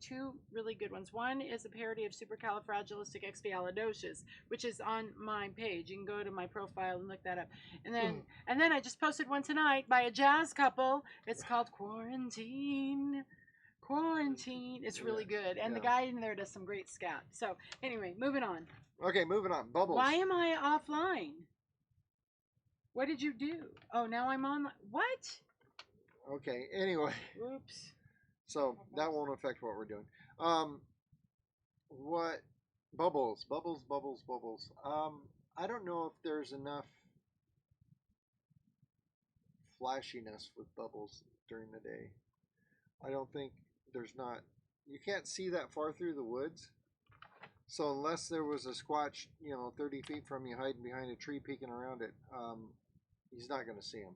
two really good ones. One is a parody of Supercalifragilisticexpialidocious, which is on my page. You can go to my profile and look that up. And then I just posted one tonight by a jazz couple. It's called Quarantine. It's really good. And the guy in there does some great scat. So anyway, moving on. Okay, moving on. Bubbles. Why am I offline? What did you do? Oh, now I'm online. What? Okay, anyway. Oops. So that won't affect what we're doing. What? Bubbles. I don't know if there's enough flashiness with bubbles during the day. I don't think there's not. You can't see that far through the woods. So unless there was a Squatch, 30 feet from you hiding behind a tree peeking around it, he's not going to see him.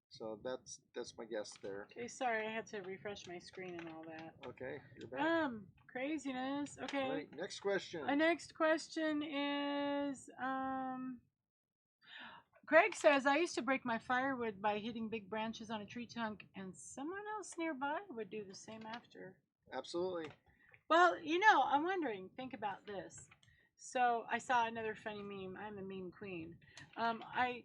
So that's my guess there. Okay, sorry, I had to refresh my screen and all that. Okay, you're back. Craziness. Okay. All right, next question. Next question is Greg says, I used to break my firewood by hitting big branches on a tree trunk, and someone else nearby would do the same after. Absolutely. Well, I'm wondering, think about this. So I saw another funny meme. I'm the meme queen. I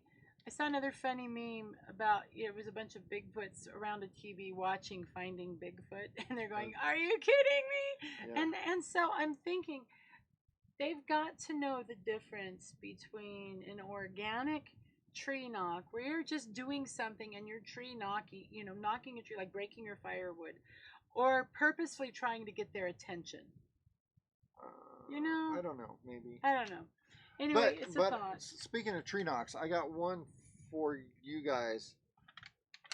saw another funny meme about, it was a bunch of Bigfoots around a TV watching Finding Bigfoot, and they're going, are you kidding me? Yeah. And so I'm thinking, they've got to know the difference between an organic tree knock, where you're just doing something and you're tree knocking, knocking a tree, like breaking your firewood, or purposefully trying to get their attention. I don't know, maybe. I don't know. Anyway, it's a thought. Speaking of tree knocks, I got one for you guys.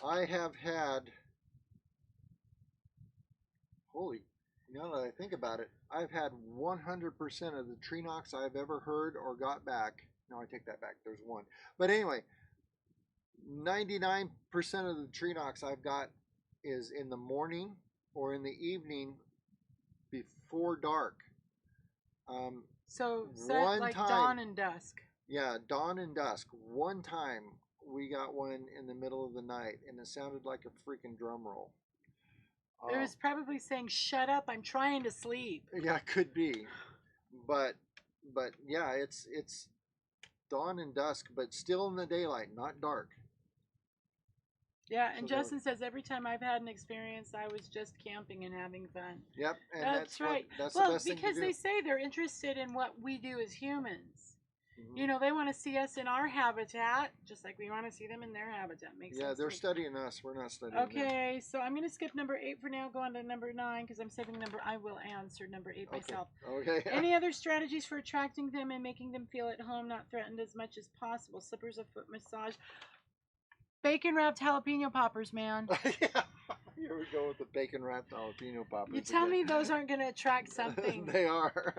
I have had, now that I think about it, I've had 100% of the tree knocks I've ever heard or got back. No, I take that back. There's one. But anyway, 99% of the tree knocks I've got is in the morning or in the evening before dark. So one like time, dawn and dusk. Yeah, dawn and dusk. One time we got one in the middle of the night, and it sounded like a freaking drum roll. It was probably saying, "Shut up! I'm trying to sleep." Yeah, could be, but yeah, it's dawn and dusk, but still in the daylight, not dark. Yeah, and so Justin says, every time I've had an experience, I was just camping and having fun. Yep, and that's right. That's well, the best thing to do. Because they say they're interested in what we do as humans. Mm-hmm. They want to see us in our habitat, just like we want to see them in their habitat. Makes sense. Yeah, they're studying us. We're not studying them. Okay, so I'm going to skip number 8 for now, go on to number 9, because I'm saving I will answer number 8 myself. Okay. Any other strategies for attracting them and making them feel at home, not threatened as much as possible? Slippers, a foot massage. Bacon wrapped jalapeno poppers, man. Yeah. Here we go with the bacon wrapped jalapeno poppers. You tell me those aren't going to attract something. They are.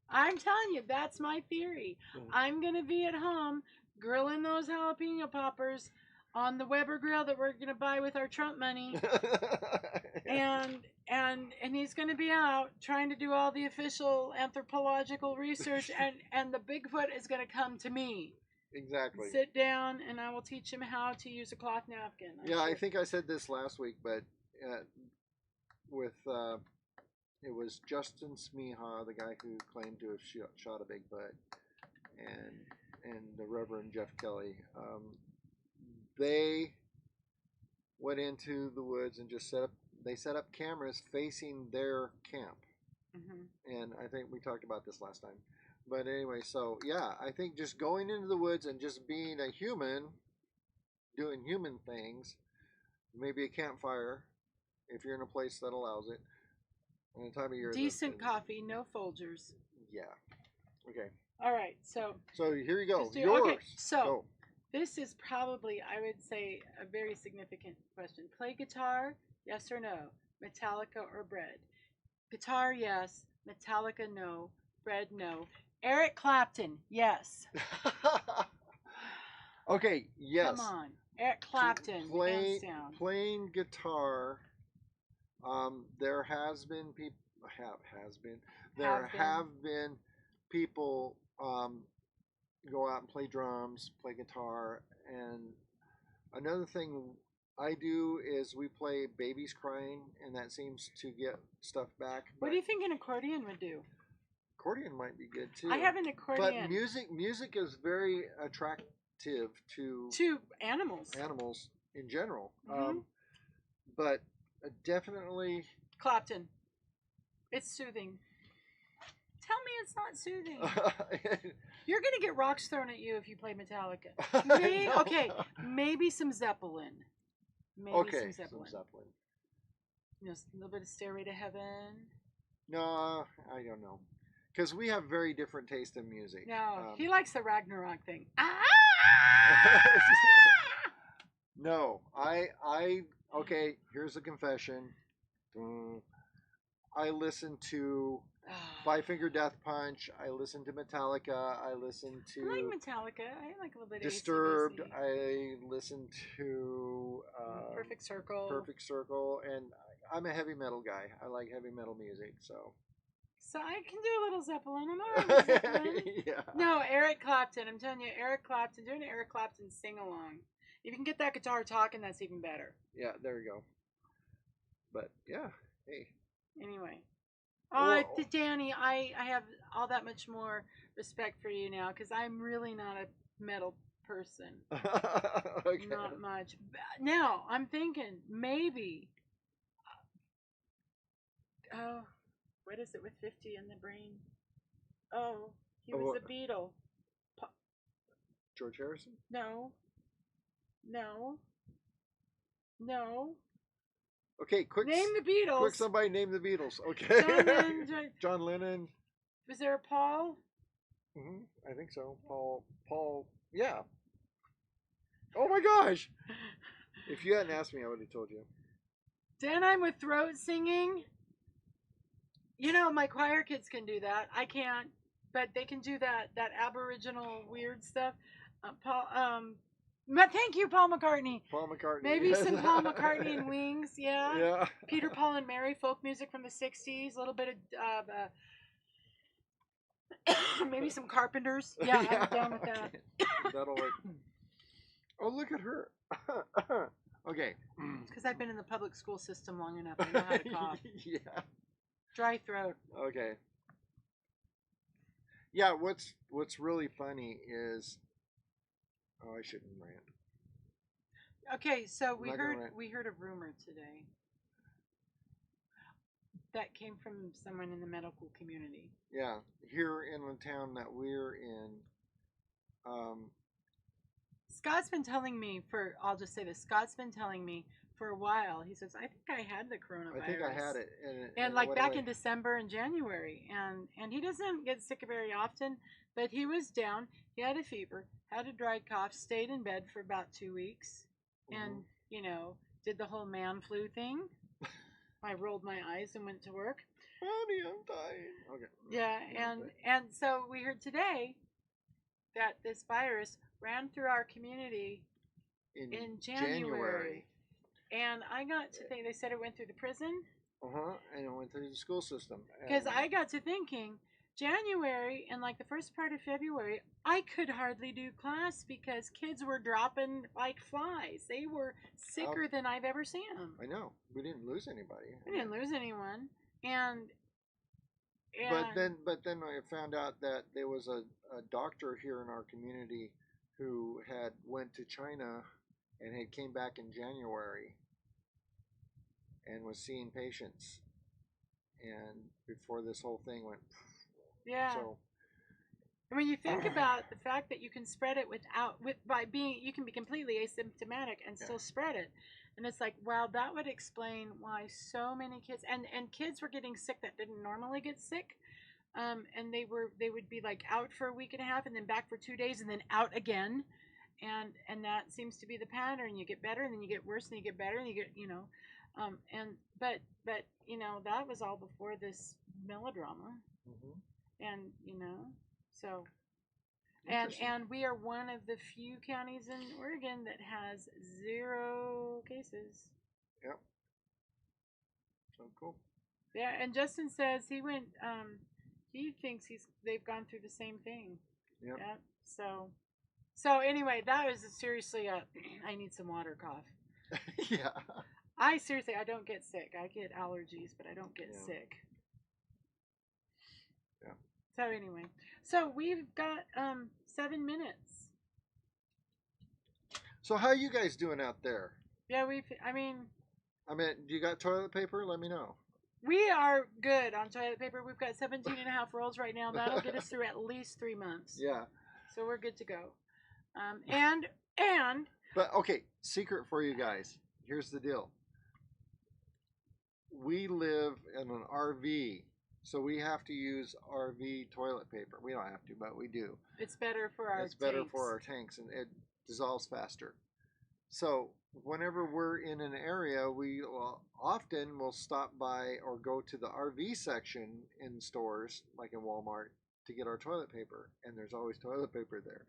I'm telling you, that's my theory. I'm going to be at home grilling those jalapeno poppers on the Weber grill that we're going to buy with our Trump money. and he's going to be out trying to do all the official anthropological research, and the Bigfoot is going to come to me. Exactly. Sit down, and I will teach him how to use a cloth napkin. I think I said this last week, but it was Justin Smeha, the guy who claimed to have shot a Bigfoot, and the Reverend Jeff Kelly. They went into the woods and just set up cameras facing their camp. Mm-hmm. And I think we talked about this last time. But anyway, so yeah, I think just going into the woods and just being a human, doing human things, maybe a campfire, if you're in a place that allows it. And the time of year. Decent coffee, no Folgers. Yeah. Okay. All right. So here you go. Yours. Okay. So go. This is probably, I would say, a very significant question. Play guitar, yes or no? Metallica or Bread? Guitar, yes. Metallica, no. Bread, no. Eric Clapton, yes. Okay, yes. Come on. Eric Clapton, hands down. Playing guitar, there have been people go out and play drums, play guitar, and another thing I do is we play Babies Crying, and that seems to get stuff back. What do you think an accordion would do? Accordion might be good too. I have an accordion. But music is very attractive to animals in general. Mm-hmm. But definitely Clapton. It's soothing. Tell me it's not soothing. You're gonna get rocks thrown at you if you play Metallica. Maybe some Zeppelin. Some Zeppelin. A little bit of Stairway to Heaven. No, I don't know. Because we have very different taste in music. No, he likes the Ragnarok thing. No, okay, here's a confession. I listen to Five Finger Death Punch. I listen to Metallica. I listen to... I like Metallica. I like a little bit of Disturbed. AC/DC. I listen to... Perfect Circle. Perfect Circle. And I'm a heavy metal guy. I like heavy metal music, so... So I can do a little Zeppelin. I'm all right with Zeppelin. Yeah. No, Eric Clapton. I'm telling you, Eric Clapton. Doing an Eric Clapton sing-along. If you can get that guitar talking, that's even better. Yeah, there you go. But, yeah, hey. Anyway. Well, Danny, I have all that much more respect for you now because I'm really not a metal person. okay. Not much. Now, I'm thinking maybe. Oh, what is it with 50 in the brain? Oh, he was a Beatle. George Harrison? No. Okay, quick. Name the Beatles. Quick, somebody name the Beatles. Okay. John Lennon. John Lennon. Was there a Paul? I think so. Paul. Yeah. Oh my gosh! If you hadn't asked me, I would have told you. Then I'm with throat singing. You know, my choir kids can do that. I can't, but they can do that Aboriginal weird stuff. Thank you, Paul McCartney. Paul McCartney. Maybe some Paul McCartney and Wings, yeah. Yeah. Peter, Paul, and Mary, folk music from the 60s. A little bit of, maybe some Carpenters. Yeah, I'm down with that. That'll work. Oh, look at her. Okay. It's because I've been in the public school system long enough. I know how to cough. Yeah. Dry throat. Okay. Yeah, what's really funny is, I shouldn't rant. Okay, so we heard a rumor today that came from someone in the medical community. Yeah, here in the town that we're in. Scott's been telling me I'll just say this. Scott's been telling me for a while. He says, I think I had the coronavirus. I think I had it. And like back in December and January. And he doesn't get sick very often, but he was down. He had a fever, had a dry cough, stayed in bed for about 2 weeks, and, you know, did the whole man flu thing. I rolled my eyes and went to work. Honey, I'm dying. Okay. Yeah, and so we heard today that this virus ran through our community in January. And I got to think, they said it went through the prison. And it went through the school system. Because I got to thinking, January and like the first part of February, I could hardly do class because kids were dropping like flies. They were sicker than I've ever seen them. I know. We didn't lose anybody. We didn't lose anyone. But then I found out that there was a doctor here in our community who had went to China and had came back in January and was seeing patients, and before this whole thing went. Yeah. So, and when you think about the fact that you can spread it you can be completely asymptomatic and still spread it. And it's like, wow, that would explain why so many kids and kids were getting sick that didn't normally get sick. And they would be like out for a week and a half and then back for 2 days and then out again. And that seems to be the pattern. You get better and then you get worse and you get better and you get, you know, but you know, that was all before this melodrama. And, you know, so, and we are one of the few counties in Oregon that has 0 cases. Yep. So cool. Yeah, and Justin says he went, he thinks they've gone through the same thing. Yep. Yeah. So anyway, that was seriously I need some water cough. Yeah. I don't get sick. I get allergies, but I don't get sick. Yeah. So anyway, so we've got 7 minutes. So how are you guys doing out there? Yeah, I mean, do you got toilet paper? Let me know. We are good on toilet paper. We've got 17 and a half rolls right now. That'll get us through at least 3 months. Yeah. So we're good to go. But okay, secret for you guys. Here's the deal. We live in an RV, so we have to use RV toilet paper. We don't have to, but we do. It's better for our tanks. It's better for our tanks, and it dissolves faster. So whenever we're in an area, we often will stop by or go to the RV section in stores, like in Walmart, to get our toilet paper, and there's always toilet paper there.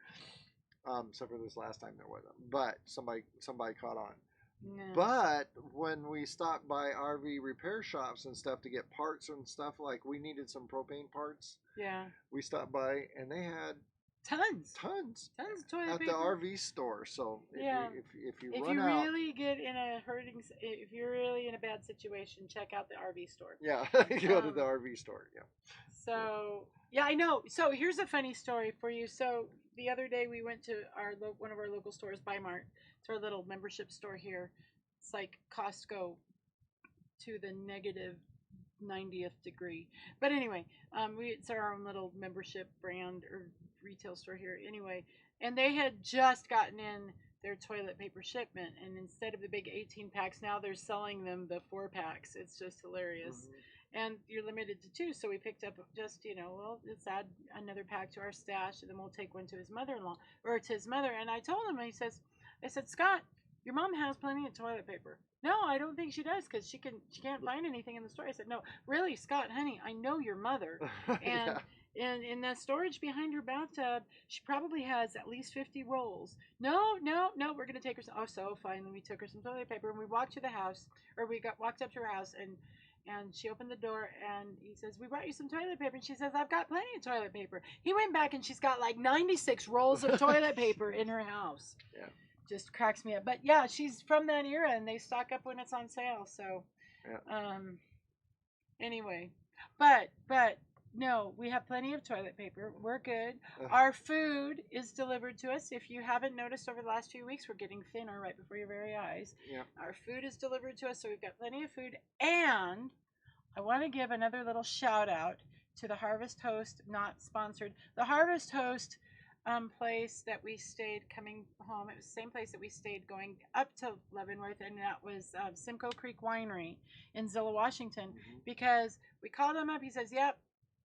Except for this last time there wasn't, but somebody caught on. No. But when we stopped by RV repair shops and stuff to get parts and stuff, like we needed some propane parts. Yeah. We stopped by and they had tons of toilet at paper the RV store. So yeah. if you if run you out, really get in a if you're really in a bad situation, check out the RV store. yeah, go to the RV store. Yeah. So yeah, I know. So here's a funny story for you. So the other day we went to one of our local stores, Bimart. It's our little membership store here. It's like Costco to the negative 90th degree. But anyway, it's our own little membership brand or retail store here. Anyway, and they had just gotten in their toilet paper shipment, and instead of the big 18 packs, now they're selling them the 4 packs. It's just hilarious. Mm-hmm. And you're limited to 2, so we picked up just, well, let's add another pack to our stash, and then we'll take one to his mother-in-law, or to his mother. And I told him, I said, Scott, your mom has plenty of toilet paper. No, I don't think she does, because she can't find anything in the store. I said, no, really, Scott, honey, I know your mother. And yeah. in the storage behind her bathtub, she probably has at least 50 rolls. No, we're going to take her some. Oh, so finally we took her some toilet paper, and we walked to the house, or walked up to her house, and she opened the door, and he says, we brought you some toilet paper. And she says, I've got plenty of toilet paper. He went back, and she's got like 96 rolls of toilet paper in her house. Yeah. Just cracks me up. But yeah, she's from that era, and they stock up when it's on sale. So, yeah. Anyway, but no, we have plenty of toilet paper. We're good. Our food is delivered to us. If you haven't noticed over the last few weeks, we're getting thinner right before your very eyes. Yeah. Our food is delivered to us, so we've got plenty of food. And I want to give another little shout out to the Harvest Host, not sponsored. The Harvest Host place that we stayed coming home. It was the same place that we stayed going up to Leavenworth, and that was Simcoe Creek Winery in Zillow, Washington. Mm-hmm. Because we called him up. He says, "Yep,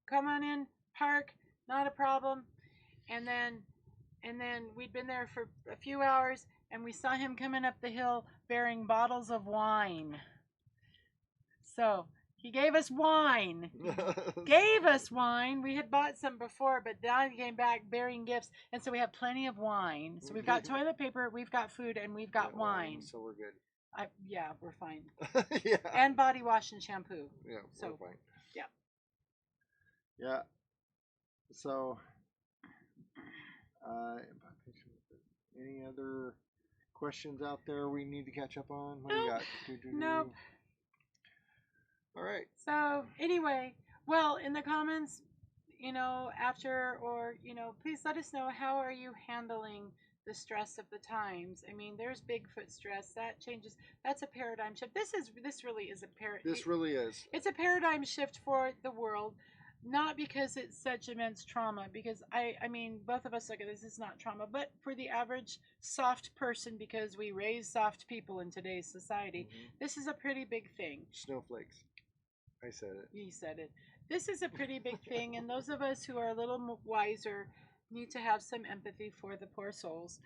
come on in, park, not a problem." And then we'd been there for a few hours, and we saw him coming up the hill bearing bottles of wine. So he gave us wine. We had bought some before, but now he came back bearing gifts, and so we have plenty of wine. So we've got toilet paper, we've got food, and we've got wine. So we're good. Yeah, we're fine. Yeah. And body wash and shampoo. Yeah, so we're fine. Yeah. Yeah. So, any other questions out there we need to catch up on? What do you got? Nope. All right. So anyway, well, in the comments, after, or, please let us know, how are you handling the stress of the times? I mean, there's Bigfoot stress that changes. That's a paradigm shift. This really is a paradigm. This really is. It's a paradigm shift for the world, not because it's such immense trauma, because I mean, both of us look at this, it's not trauma, but for the average soft person, because we raise soft people in today's society, this is a pretty big thing. Snowflakes. I said it. You said it. This is a pretty big thing, and those of us who are a little wiser need to have some empathy for the poor souls.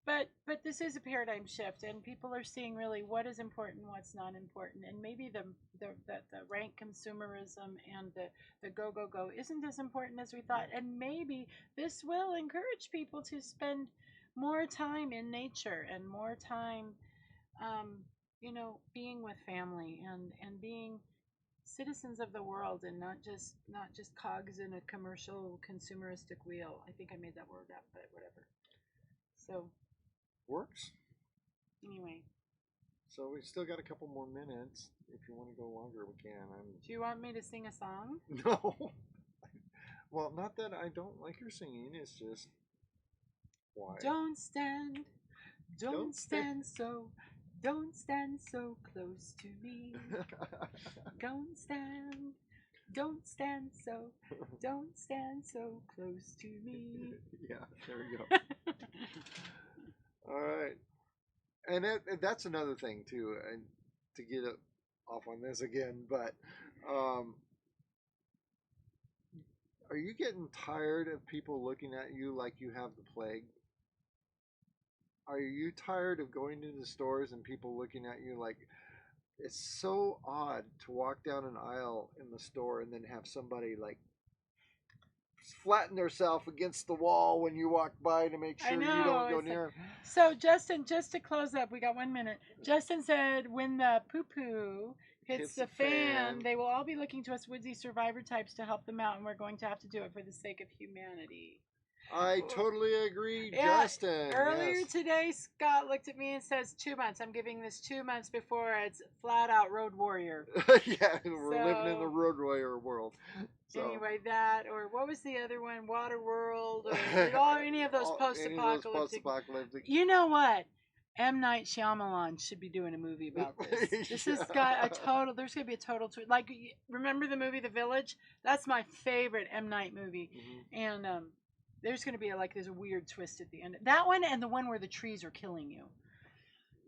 But this is a paradigm shift, and people are seeing really what is important, what's not important, and maybe the rank consumerism and the go isn't as important as we thought, and maybe this will encourage people to spend more time in nature and more time, being with family and being citizens of the world, and not just cogs in a commercial consumeristic wheel. I think I made that word up, but whatever. So works. Anyway. So we still got a couple more minutes. If you want to go longer, we can. Do you want me to sing a song? No. Well, not that I don't like your singing. It's just why. Don't stand so close to me. Don't stand so close to me. Yeah, there we go. All right, and that's another thing too, and to get off on this again, but are you getting tired of people looking at you like you have the plague? Are you tired of going into stores and people looking at you like, it's so odd to walk down an aisle in the store and then have somebody like flatten herself against the wall when you walk by to make sure you don't go near. So Justin, just to close up, we got 1 minute. Justin said, when the poo-poo hits the fan, they will all be looking to us woodsy survivor types to help them out, and we're going to have to do it for the sake of humanity. I totally agree, Justin. Earlier today, Scott looked at me and says 2 months. I'm giving this 2 months before it's flat out Road Warrior. Yeah, we're living in the Road Warrior world. So. Anyway, that, or what was the other one? Water World, or any of those post-apocalyptic. You know what? M. Night Shyamalan should be doing a movie about this. This has got a total, there's going to be a total twist. Like, remember the movie The Village? That's my favorite M. Night movie. And there's going to be there's a weird twist at the end. That one and the one where the trees are killing you.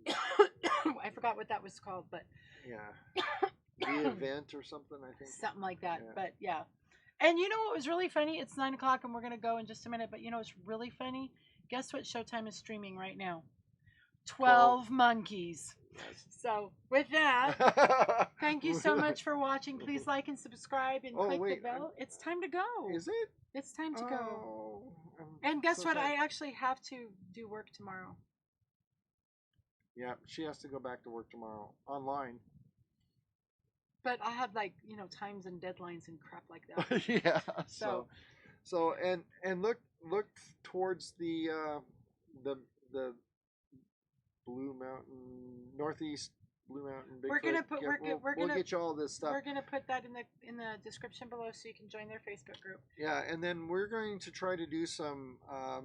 I forgot what that was called, but. Yeah. The Event or something, I think. Something like that, but yeah. And you know what was really funny? It's 9 o'clock and we're going to go in just a minute, but you know what's really funny? Guess what Showtime is streaming right now? 12 Monkeys. Yes. So, with that, thank you so much for watching. Please like and subscribe and click the bell. It's time to go. Is it? It's time to go. And guess what? I actually have to do work tomorrow. Yeah, she has to go back to work tomorrow online. But I have times and deadlines and crap like that. Yeah. So and look towards the Blue Mountain, Northeast Blue Mountain. Bigfoot. We'll get you all this stuff. We're gonna put that in the description below so you can join their Facebook group. Yeah, and then we're going to try to do some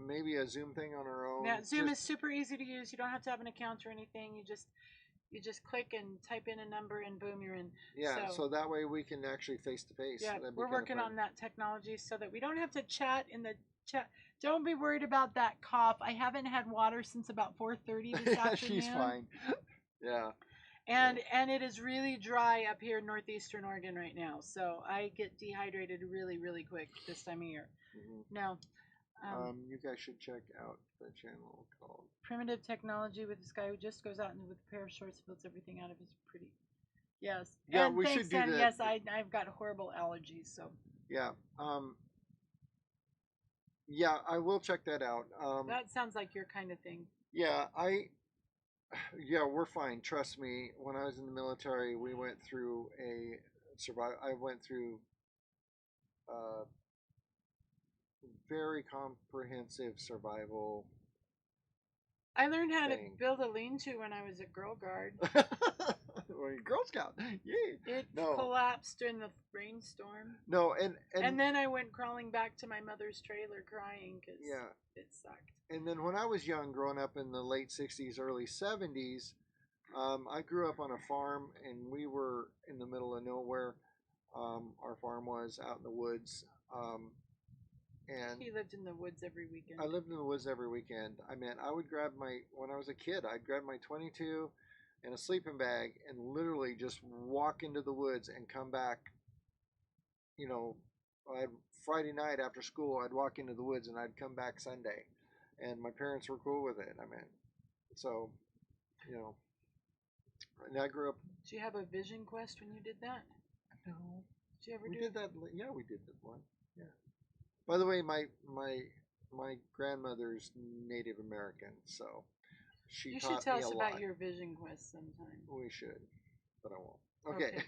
maybe a Zoom thing on our own. Yeah, Zoom is super easy to use. You don't have to have an account or anything. You just click and type in a number and boom, you're in. Yeah, so that way we can actually face to face. Yeah, we're working on that technology so that we don't have to chat in the chat. Don't be worried about that cough. I haven't had water since about 4:30 this afternoon. She's fine. Yeah. And it is really dry up here in northeastern Oregon right now. So I get dehydrated really, really quick this time of year. No. You guys should check out the channel called Primitive Technology with this guy who just goes out and with a pair of shorts builds everything out of his pretty. Yes. Yeah, and we thanks, should do Sandy. that. Yes, I've got horrible allergies, so. Yeah. Yeah, I will check that out. That sounds like your kind of thing. Yeah, we're fine. Trust me. When I was in the military, we went through I went through very comprehensive survival. I learned how to build a lean-to when I was a Girl Guard. Or a Girl Scout. Yeah. It collapsed in the rainstorm. No, and then I went crawling back to my mother's trailer crying because it sucked. And then when I was young, growing up in the late 60s, early 70s, I grew up on a farm, and we were in the middle of nowhere. Our farm was out in the woods. And he lived in the woods every weekend. I lived in the woods every weekend. I would grab when I was a kid, I'd grab my 22 and a sleeping bag and literally just walk into the woods and come back. Friday night after school, I'd walk into the woods and I'd come back Sunday. And my parents were cool with it. And I grew up. Did you have a vision quest when you did that? No. Did you ever did that? Yeah, we did that one. Yeah. By the way, my grandmother's Native American, so you should tell us about your vision quest sometime. We should, but I won't. Okay.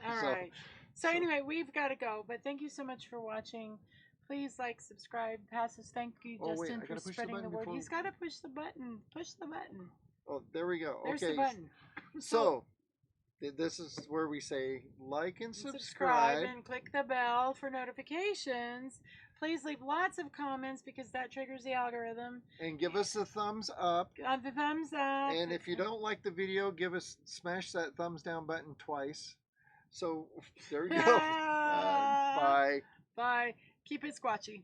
All right. So anyway, we've got to go, but thank you so much for watching. Please like, subscribe, thank you, Justin, for spreading the word. He's got to push the button. Push the button. Oh, there we go. There's the button. So this is where we say like and subscribe. And click the bell for notifications. Please leave lots of comments because that triggers the algorithm. And give us a thumbs up. The thumbs up. And if you don't like the video, smash that thumbs down button twice. So there we go. Bye. Bye. Keep it squatchy.